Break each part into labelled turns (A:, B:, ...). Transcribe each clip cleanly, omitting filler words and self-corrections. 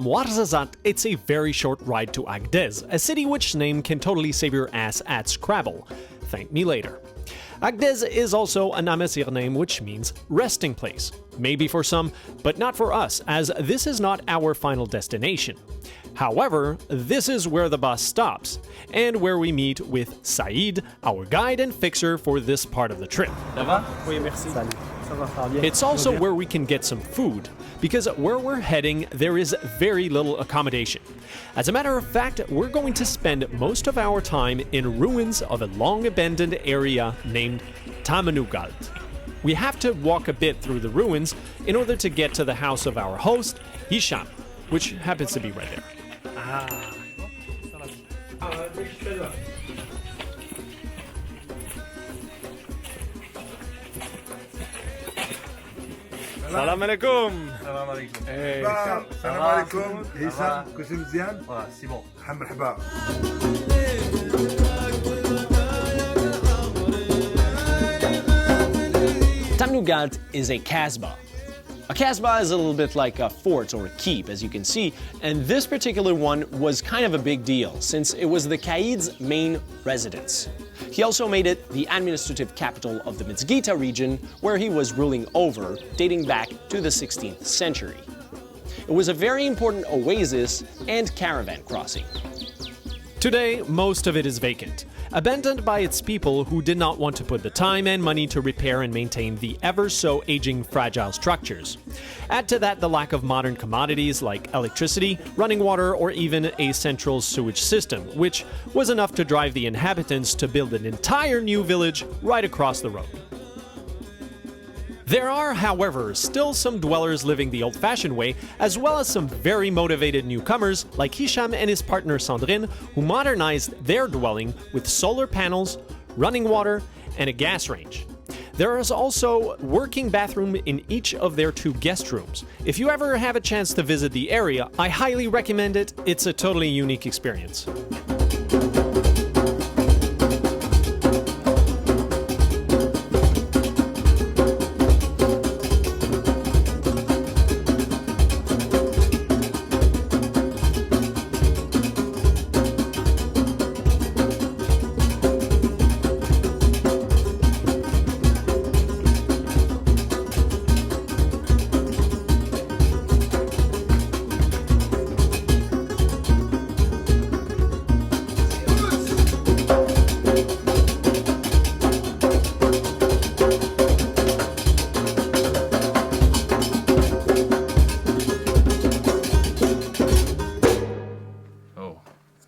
A: Ouarzazate, it's a very short ride to Agdez, a city which name can totally save your ass at Scrabble. Thank me later. Agdez is also an Amazigh name which means resting place. Maybe for some, but not for us, as this is not our final destination. However, this is where the bus stops, and where we meet with Saïd, our guide and fixer for this part of the trip.
B: Ça va? Oui, merci. Salut. Ça va, ça va bien.
A: It's also where we can get some food, because where we're heading, there is very little accommodation. As a matter of fact, we're going to spend most of our time in ruins of a long-abandoned area named Tamnougalt. We have to walk a bit through the ruins in order to get to the house of our host, Hicham, which happens to be right there.
B: Salam alaikum.
C: السلام عليكم.
B: السلام
C: عليكم. هشام كل شيء مزيان؟ سي بون. مرحبا.
A: Tamnougalt is a Kasbah. A Kasbah is a little bit like a fort or a keep, as you can see, and this particular one was kind of a big deal, since it was the Qaid's main residence. He also made it the administrative capital of the Mizgita region, where he was ruling over, dating back to the 16th century. It was a very important oasis and caravan crossing. Today, most of it is vacant, abandoned by its people who did not want to put the time and money to repair and maintain the ever-so-aging fragile structures. Add to that the lack of modern commodities like electricity, running water, or even a central sewage system, which was enough to drive the inhabitants to build an entire new village right across the road. There are, however, still some dwellers living the old-fashioned way, as well as some very motivated newcomers like Hicham and his partner Sandrine, who modernized their dwelling with solar panels, running water, and a gas range. There is also a working bathroom in each of their 2 guest rooms. If you ever have a chance to visit the area, I highly recommend it. It's a totally unique experience.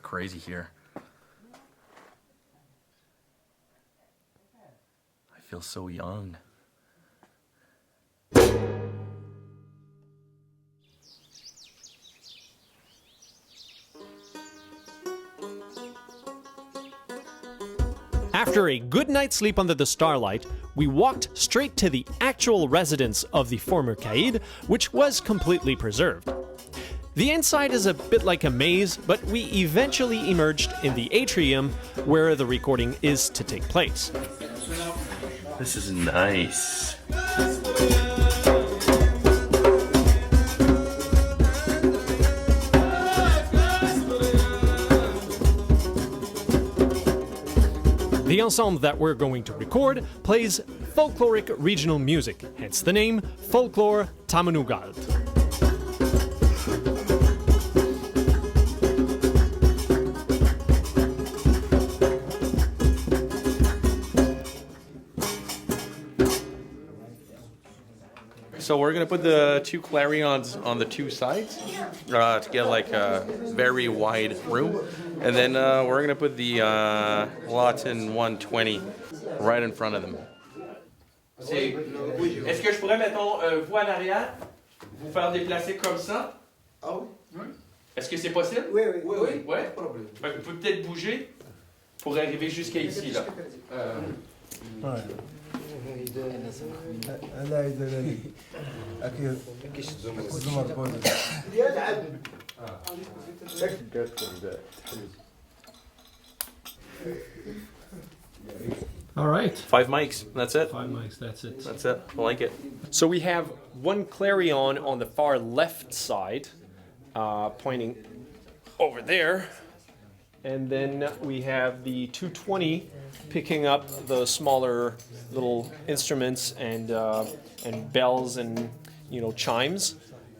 D: Crazy here. I feel so young.
A: After a good night's sleep under the starlight, we walked straight to the actual residence of the former Qaid, which was completely preserved. The inside is a bit like a maze, but we eventually emerged in the atrium where the recording is to take place.
D: This is nice.
A: The ensemble that we're going to record plays folkloric regional music, hence the name Folklore Tamnougalt.
D: So we're gonna put the 2 clarions on the 2 sides to get like a very wide room, and then we're gonna put the Latin 120 right in front of them.
E: Est-ce que je pourrais, mettons, vous en arrière, vous faire déplacer comme ça? Ah oui. Est-ce que c'est possible?
F: Oui, oui. Oui, oui.
E: Ouais? Pas de problème. Vous pouvez peut-être bouger pour arriver jusqu'à ici, là.
F: Ouais. لا يدلني أكيد
A: All right.
D: 5 mics, that's it.
A: 5 mics, that's it.
D: That's it, I like it.
A: So we have one clarion on the far left side, pointing over there. And then we have the 220 picking up the smaller little instruments and bells and chimes.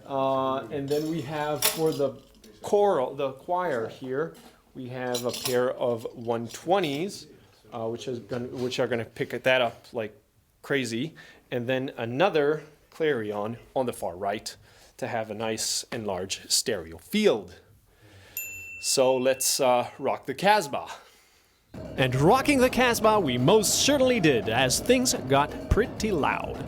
A: And then we have for the choir here, we have a pair of 120s, which are going to pick that up like crazy, and then another clarion on the far right to have a nice and large stereo field. So let's rock the Kasbah. And rocking the Kasbah we most certainly did, as things got pretty loud.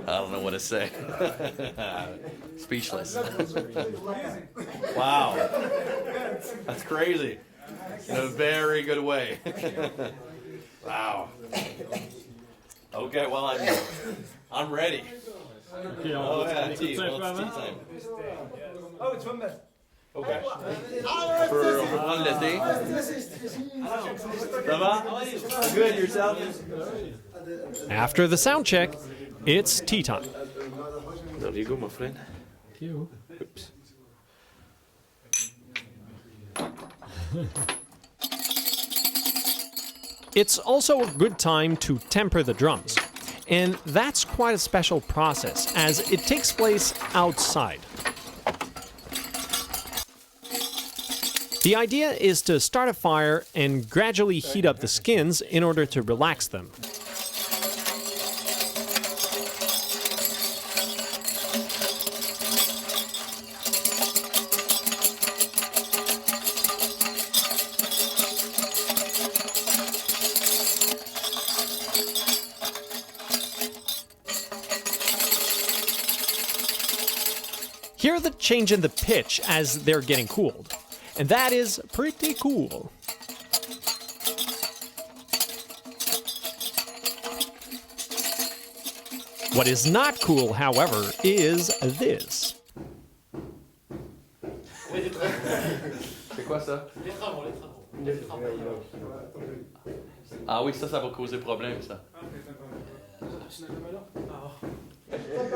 D: I don't know what to say. Speechless. Wow. That's crazy. In a very good way. Wow. Okay, well, I'm ready. Oh, yeah, tea. Well, it's tea time.
F: Oh, it's one man.
D: Okay. On peut prendre le thé. Ça va? Good, yourself?
A: After the sound check, it's tea time.
D: There you go, my friend.
A: Oops. It's also a good time to temper the drums. And that's quite a special process, as it takes place outside. The idea is to start a fire and gradually heat up the skins in order to relax them. Hear the change in the pitch as they're getting cooled. And that is pretty cool. What is not cool, however, is this.
D: C'est quoi ça? Ah oui, ça va causer problème, ça.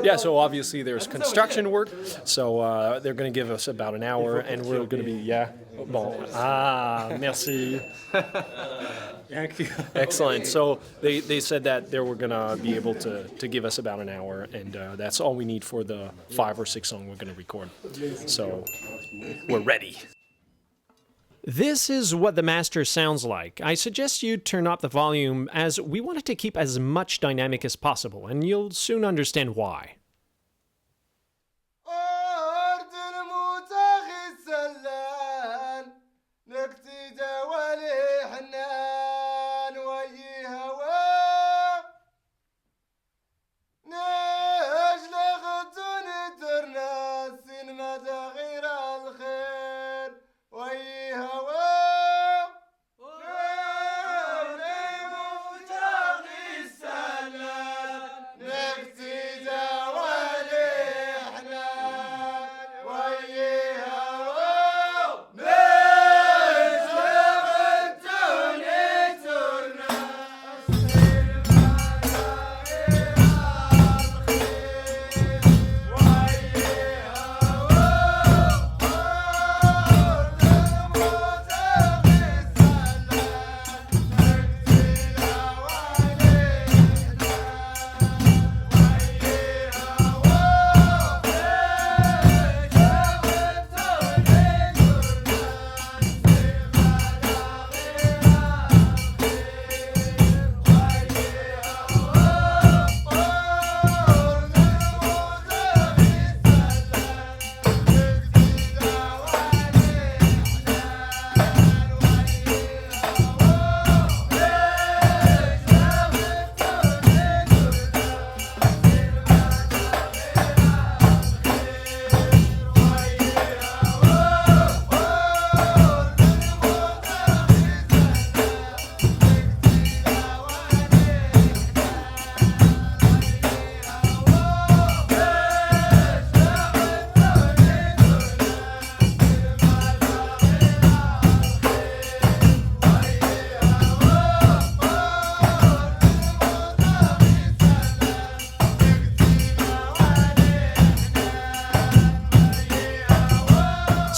A: Yeah, so obviously there's construction work, so they're going to give us about an hour, and we're going to be, bon, merci. Excellent. So they said that they were going to be able to give us about an hour, and that's all we need for the 5 or 6 songs we're going to record. So we're ready. This is what the master sounds like. I suggest you turn up the volume, as we wanted to keep as much dynamic as possible, and you'll soon understand why.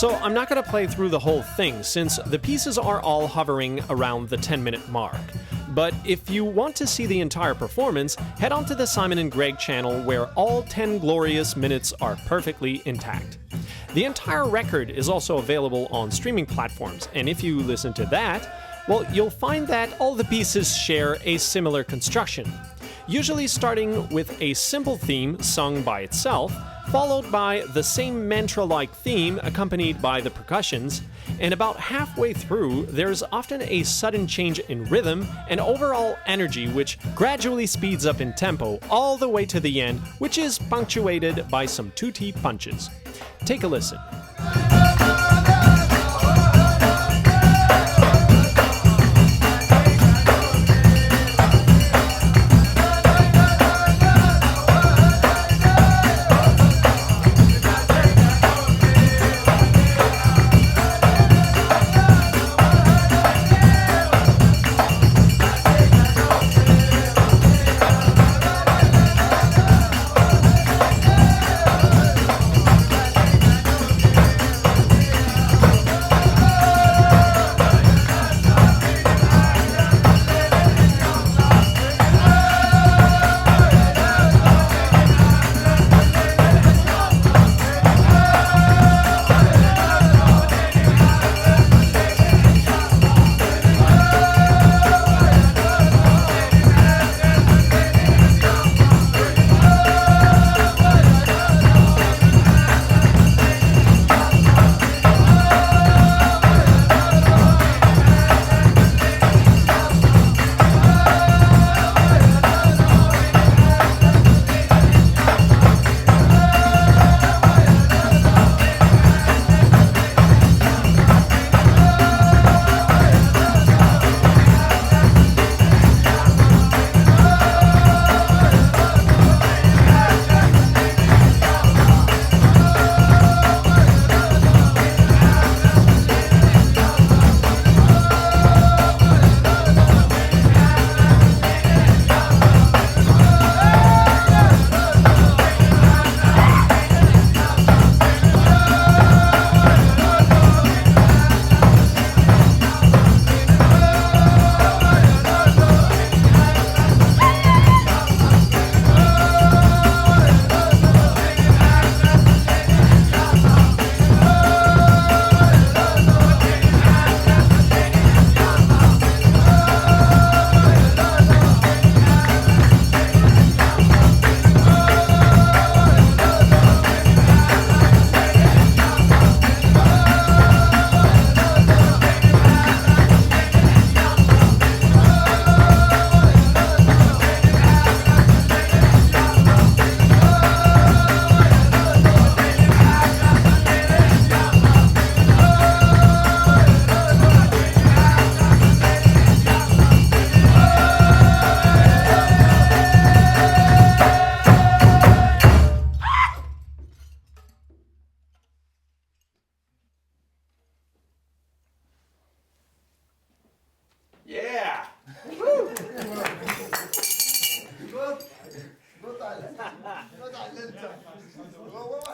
A: So I'm not going to play through the whole thing since the pieces are all hovering around the 10-minute mark. But if you want to see the entire performance, head on to the Simon and Greg channel where all 10 glorious minutes are perfectly intact. The entire record is also available on streaming platforms, and if you listen to that, well, you'll find that all the pieces share a similar construction, usually starting with a simple theme sung by itself, followed by the same mantra-like theme accompanied by the percussions, and about halfway through, there's often a sudden change in rhythm and overall energy which gradually speeds up in tempo all the way to the end, which is punctuated by some tutti punches. Take a listen.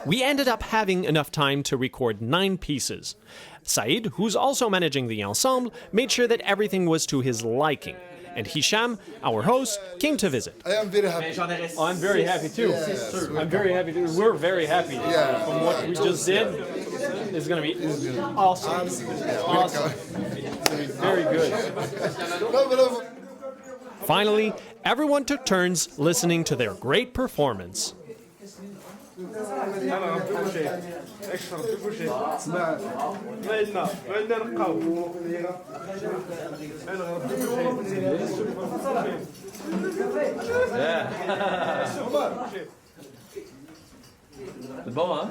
A: We ended up having enough time to record 9 pieces. Said, who's also managing the ensemble, made sure that everything was to his liking. And Hicham, our host, came to visit.
C: I am very happy.
A: Oh, I'm very happy too.
C: Yes.
A: I'm very happy too. We're very happy. From what we just did, it's going to be awesome. Awesome. It's going to be very good. Finally, everyone took turns listening to their great performance.
E: C'est bon, hein?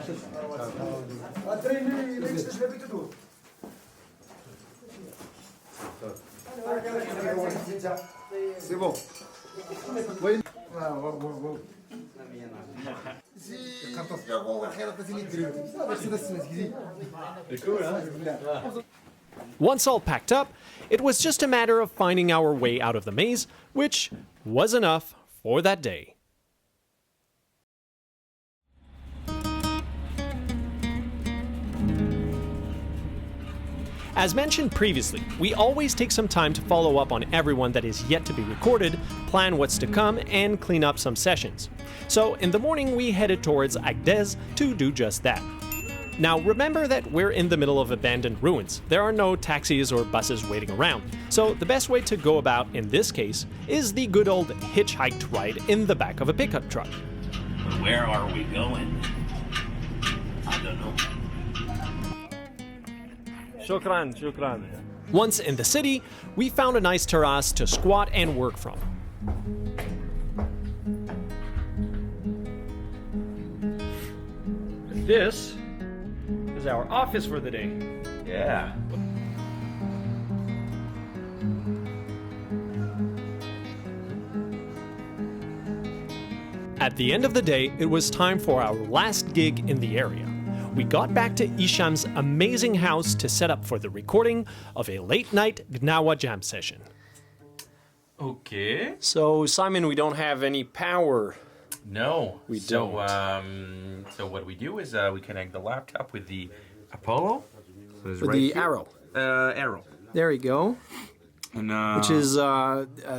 C: C'est bon. Oui.
A: Once all packed up, it was just a matter of finding our way out of the maze, which was enough for that day. As mentioned previously, we always take some time to follow up on everyone that is yet to be recorded, plan what's to come, and clean up some sessions. So in the morning we headed towards Agdez to do just that. Now remember that we're in the middle of abandoned ruins. There are no taxis or buses waiting around. So the best way to go about in this case is the good old hitchhiked ride in the back of a pickup truck.
G: Where are we going? I don't know.
B: Shukran, shukran.
A: Once in the city, we found a nice terrace to squat and work from.
B: This is our office for the day.
G: Yeah.
A: At the end of the day, it was time for our last gig in the area. We got back to Hicham's amazing house to set up for the recording of a late-night Gnawa jam session.
D: Okay.
A: So, Simon, we don't have any power.
D: No,
A: We
D: so,
A: don't.
D: So what we do is we connect the laptop with the Apollo. So it's
A: With
D: right
A: the
D: here.
A: arrow.
D: Arrow.
A: There you go.
D: And
A: Which is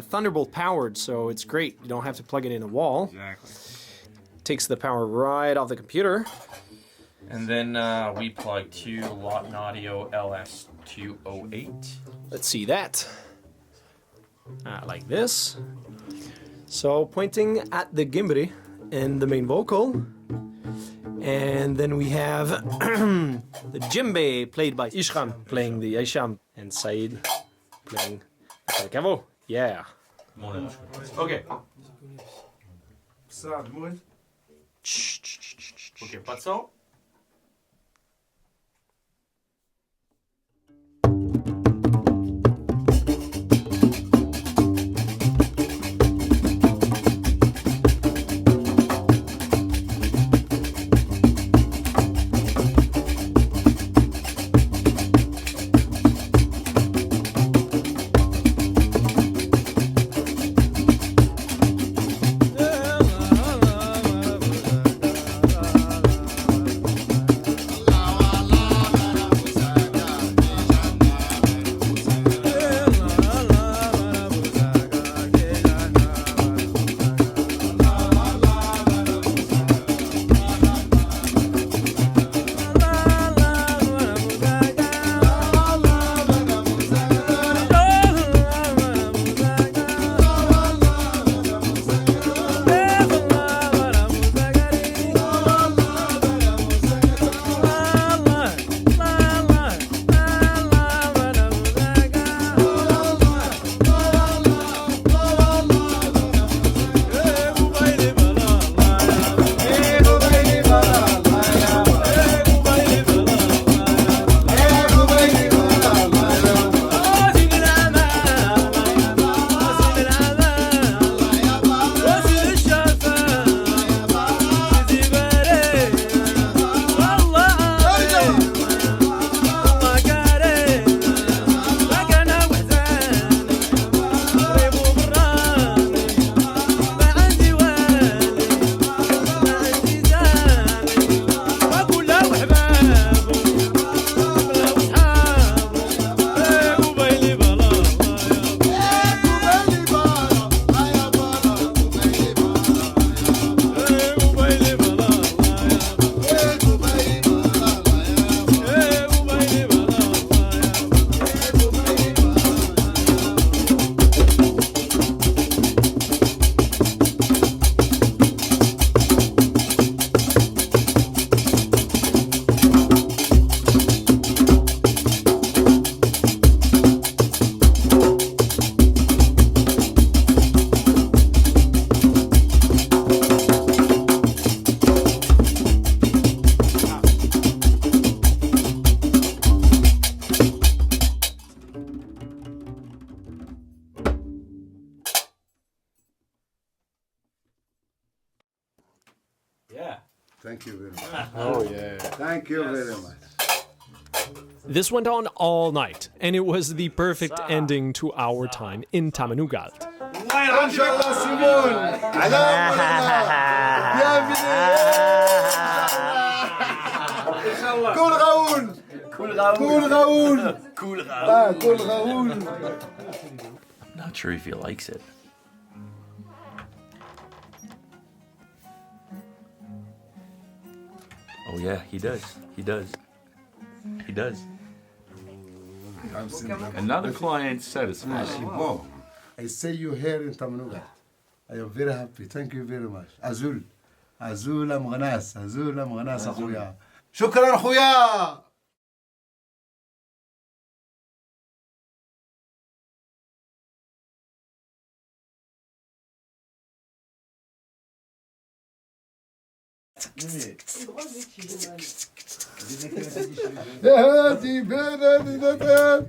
A: Thunderbolt powered, so it's great. You don't have to plug it in a wall.
D: exactly.
A: Takes the power right off the computer.
D: And then we plug to Lawton Audio LS208.
A: Let's see that. Like this. So pointing at the gimbri and the main vocal. And then we have the djembe played by Hicham playing the Hicham and Qaid playing the cavo. Yeah.
D: Okay.
C: Ça, Maurice?
D: Ok, pas de son.
C: Thank you very much. Oh, yeah. Thank you very much.
A: This went on all night, and it was the perfect ending to our time in Tamnougalt.
C: Inch'Allah, Simon. Bienvenue. كل غاون. Cool Raoul.
E: Cool
C: Ah, cool Raoul.
E: Not sure if he likes it. Oh yeah, he does. He does. He does.
H: Another client satisfied.
C: Wow. I say you here in Tamnougalt. I am very happy. Thank you very much. Azul. Azul مغناس. Azul مغناس أخويا. شكرا أخويا. يا هادي بين